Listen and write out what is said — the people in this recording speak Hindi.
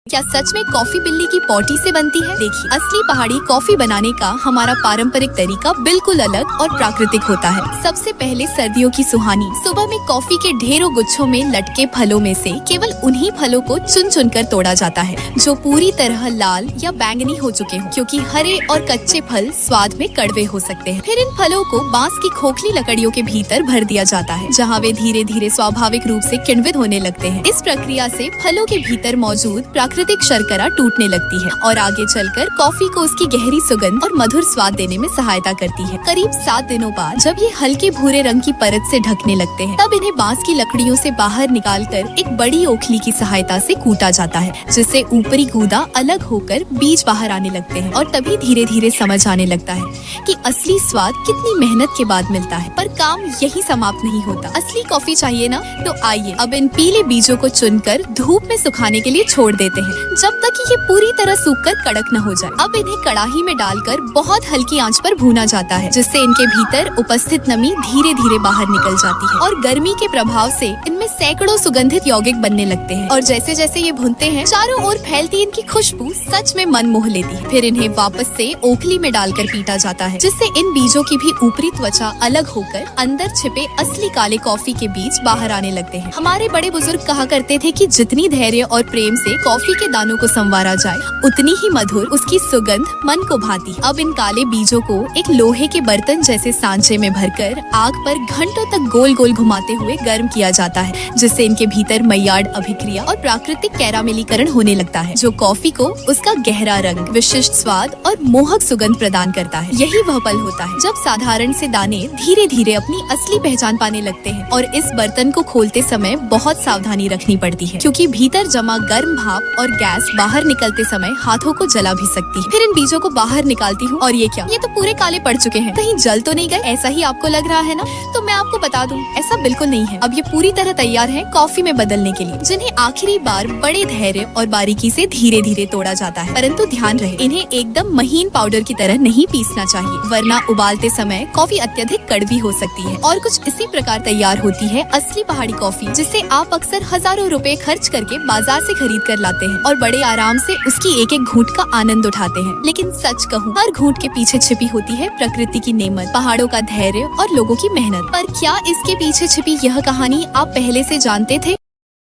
क्या सच में कॉफी बिल्ली की पॉटी से बनती है? देखिए, असली पहाड़ी कॉफी बनाने का हमारा पारंपरिक तरीका बिल्कुल अलग और प्राकृतिक होता है। सबसे पहले सर्दियों की सुहानी सुबह में कॉफी के ढेरों गुच्छों में लटके फलों में से केवल उन्हीं फलों को चुन चुन कर तोड़ा जाता है जो पूरी तरह लाल या बैंगनी हो चुके हों, क्योंकि हरे और कच्चे फल स्वाद में कड़वे हो सकते हैं। फिर इन फलों को बांस की खोखली लकड़ियों के भीतर भर दिया जाता है, जहाँ वे धीरे धीरे स्वाभाविक रूप से किण्वित होने लगते हैं। इस प्रक्रिया से फलों के भीतर मौजूद प्राकृतिक शर्करा टूटने लगती है और आगे चलकर कॉफी को उसकी गहरी सुगंध और मधुर स्वाद देने में सहायता करती है। करीब 7 दिनों बाद जब ये हल्के भूरे रंग की परत से ढकने लगते हैं, तब इन्हें बांस की लकड़ियों से बाहर निकालकर एक बड़ी ओखली की सहायता से कूटा जाता है, जिससे ऊपरी गूदा अलग होकर बीज बाहर आने लगते हैं। और तभी धीरे धीरे समझ आने लगता है कि असली स्वाद कितनी मेहनत के बाद मिलता है। पर काम यही समाप्त नहीं होता। असली कॉफी चाहिए ना, तो आइए अब इन पीले बीजों को चुनकर धूप में सुखाने के लिए छोड़ देते हैं, जब तक कि ये पूरी तरह सूखकर कड़क न हो जाए। अब इन्हें कड़ाही में डालकर बहुत हल्की आंच पर भूना जाता है, जिससे इनके भीतर उपस्थित नमी धीरे धीरे बाहर निकल जाती है और गर्मी के प्रभाव से इनमें सैकड़ों सुगंधित यौगिक बनने लगते हैं। और जैसे जैसे ये भुनते हैं, चारों ओर फैलती इनकी खुशबू सच में मन मोह लेती है। फिर इन्हें वापस से ओखली में डालकर पीटा जाता है, जिससे इन बीजों की भी ऊपरी त्वचा अलग होकर अंदर छिपे असली काले कॉफी के बीज बाहर आने लगते हैं। हमारे बड़े बुजुर्ग कहा करते थे कि जितनी धैर्य और प्रेम से कॉफी के दानों को संवारा जाए, उतनी ही मधुर उसकी सुगंध मन को भाती। अब इन काले बीजों को एक लोहे के बर्तन जैसे सांचे में भरकर आग पर घंटों तक गोल गोल घुमाते हुए गर्म किया जाता है, जिससे इनके भीतर मैयार्ड अभिक्रिया और प्राकृतिक कैरामेलीकरण होने लगता है, जो कॉफी को उसका गहरा रंग, विशिष्ट स्वाद और मोहक सुगंध प्रदान करता है। यही वह पल होता है जब साधारण से दाने धीरे धीरे अपनी असली पहचान पाने लगते हैं। और इस बर्तन को खोलते समय बहुत सावधानी रखनी पड़ती है, क्योंकि भीतर जमा गर्म भाप और गैस बाहर निकलते समय हाथों को जला भी सकती है। फिर इन बीजों को बाहर निकालती हूँ और ये क्या, ये तो पूरे काले पड़ चुके हैं। कहीं जल तो नहीं गए? ऐसा ही आपको लग रहा है ना? तो मैं आपको बता दूं, ऐसा बिल्कुल नहीं है। अब ये पूरी तरह तैयार है कॉफी में बदलने के लिए, जिन्हें आखिरी बार बड़े धैर्य और बारीकी से धीरे धीरे तोड़ा जाता है। परंतु ध्यान रहे, इन्हें एकदम महीन पाउडर की तरह नहीं पीसना चाहिए, वरना उबालते समय कॉफी अत्यधिक कड़वी हो सकती है। और कुछ इसी प्रकार तैयार होती है असली पहाड़ी कॉफी, जिसे आप अक्सर हजारों रुपए खर्च करके बाजार से खरीद कर लाते हैं और बड़े आराम से उसकी एक एक घूंट का आनंद उठाते हैं। लेकिन सच कहूँ, हर घूंट के पीछे छिपी होती है प्रकृति की नेमत, पहाड़ों का धैर्य और लोगों की मेहनत। पर क्या इसके पीछे छिपी यह कहानी आप पहले से जानते थे?